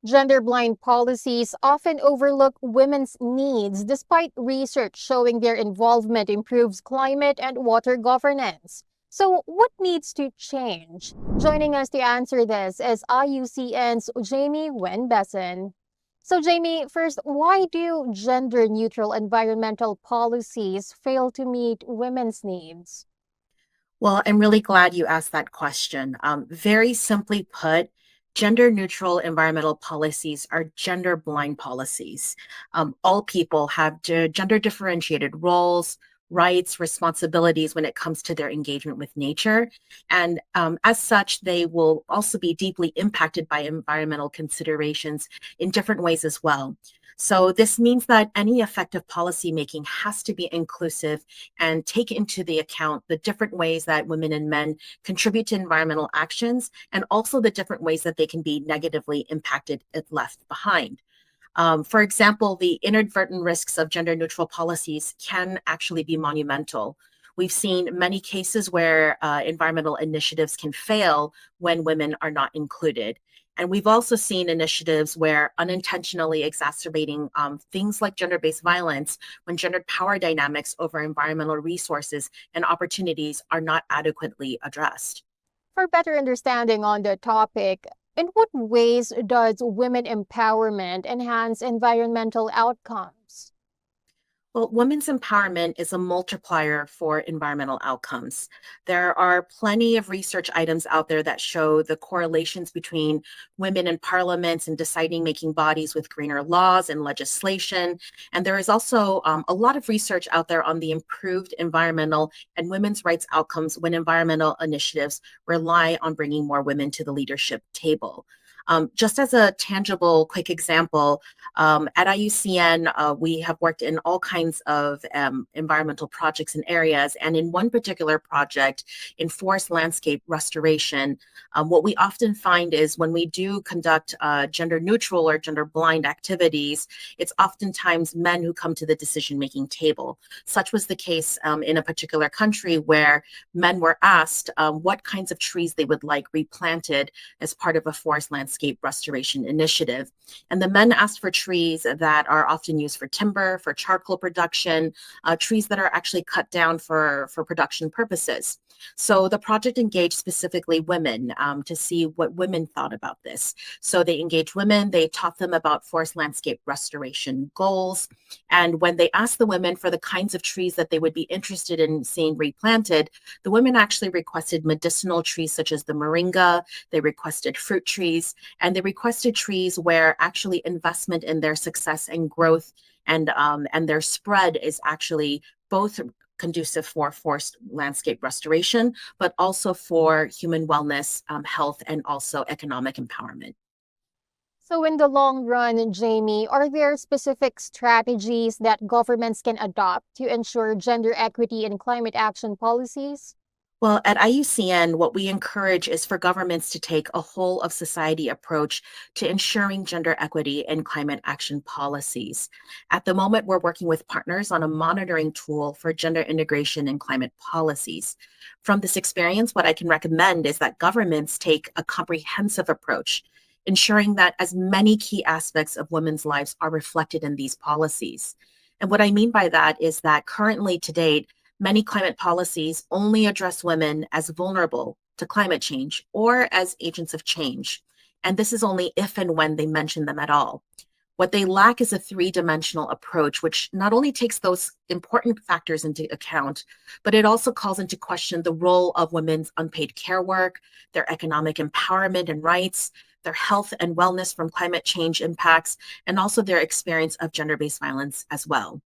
Gender-blind policies often overlook women's needs despite research showing their involvement improves climate and water governance. So, what needs to change? Joining us to answer this is IUCN's Jamie Wenbesson. So, Jamie, first, why do gender-neutral environmental policies fail to meet women's needs? Well, I'm really glad you asked that question. Very simply put, gender neutral environmental policies are gender blind policies. All people have gender differentiated roles, rights, responsibilities when it comes to their engagement with nature. And as such, they will also be deeply impacted by environmental considerations in different ways as well. So, this means that any effective policymaking has to be inclusive and take into the account the different ways that women and men contribute to environmental actions and also the different ways that they can be negatively impacted and left behind. For example, the inadvertent risks of gender neutral policies can actually be monumental. We've seen many cases where environmental initiatives can fail when women are not included. And we've also seen initiatives where unintentionally exacerbating things like gender based violence when gendered power dynamics over environmental resources and opportunities are not adequately addressed. For better understanding on the topic, in what ways does women empowerment enhance environmental outcomes? Well, women's empowerment is a multiplier for environmental outcomes. There are plenty of research items out there that show the correlations between women in parliaments and deciding making bodies with greener laws and legislation. And there is also a lot of research out there on the improved environmental and women's rights outcomes when environmental initiatives rely on bringing more women to the leadership table. Just as a tangible, quick example, at IUCN, we have worked in all kinds of environmental projects and areas. And in one particular project, in forest landscape restoration, what we often find is when we do conduct gender neutral or gender blind activities, it's oftentimes men who come to the decision making table. Such was the case in a particular country where men were asked what kinds of trees they would like replanted as part of a forest landscape restoration initiative. And the men asked for trees that are often used for timber, for charcoal production, trees that are actually cut down for production purposes. So the project engaged specifically women to see what women thought about this. So they engaged women, they taught them about forest landscape restoration goals. And when they asked the women for the kinds of trees that they would be interested in seeing replanted, the women actually requested medicinal trees such as the moringa, they requested fruit trees, and they requested trees where actually investment in their success and growth and their spread is actually both conducive for forest landscape restoration, but also for human wellness, health, and also economic empowerment. So, in the long run, Jamie, are there specific strategies that governments can adopt to ensure gender equity in climate action policies? Well, at IUCN, what we encourage is for governments to take a whole of society approach to ensuring gender equity in climate action policies. At the moment, we're working with partners on a monitoring tool for gender integration in climate policies. From this experience, what I can recommend is that governments take a comprehensive approach, ensuring that as many key aspects of women's lives are reflected in these policies. And what I mean by that is that currently to date, many climate policies only address women as vulnerable to climate change or as agents of change. And this is only if and when they mention them at all. What they lack is a three-dimensional approach, which not only takes those important factors into account, but it also calls into question the role of women's unpaid care work, their economic empowerment and rights, their health and wellness from climate change impacts, and also their experience of gender-based violence as well.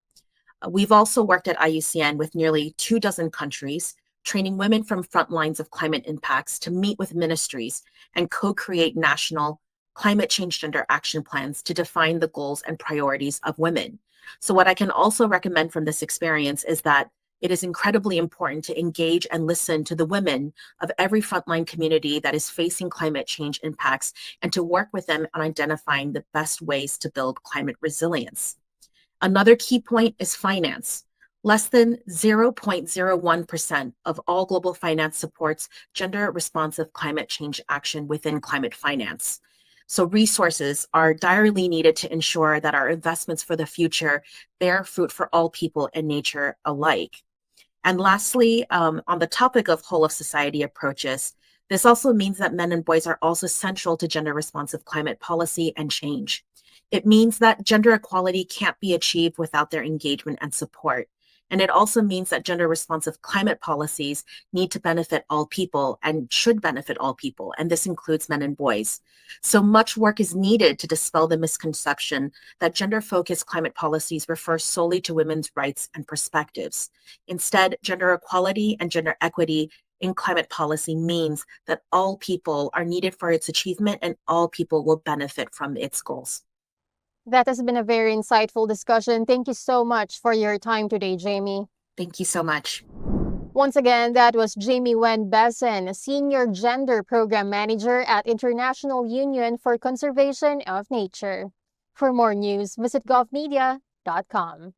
We've also worked at IUCN with nearly 24 countries, training women from front lines of climate impacts to meet with ministries and co-create national climate change gender action plans to define the goals and priorities of women. So what I can also recommend from this experience is that it is incredibly important to engage and listen to the women of every frontline community that is facing climate change impacts and to work with them on identifying the best ways to build climate resilience. Another key point is finance. Less than 0.01% of all global finance supports gender responsive climate change action within climate finance. So resources are direly needed to ensure that our investments for the future bear fruit for all people and nature alike. And lastly, on the topic of whole of society approaches, this also means that men and boys are also central to gender responsive climate policy and change. It means that gender equality can't be achieved without their engagement and support. And it also means that gender responsive climate policies need to benefit all people and should benefit all people. And this includes men and boys. So much work is needed to dispel the misconception that gender focused climate policies refer solely to women's rights and perspectives. Instead, gender equality and gender equity in climate policy means that all people are needed for its achievement and all people will benefit from its goals. That has been a very insightful discussion. Thank you so much for your time today, Jamie. Thank you so much. Once again, that was Jamie Wen Besson, Senior Gender Program Manager at International Union for Conservation of Nature. For more news, visit govmedia.com.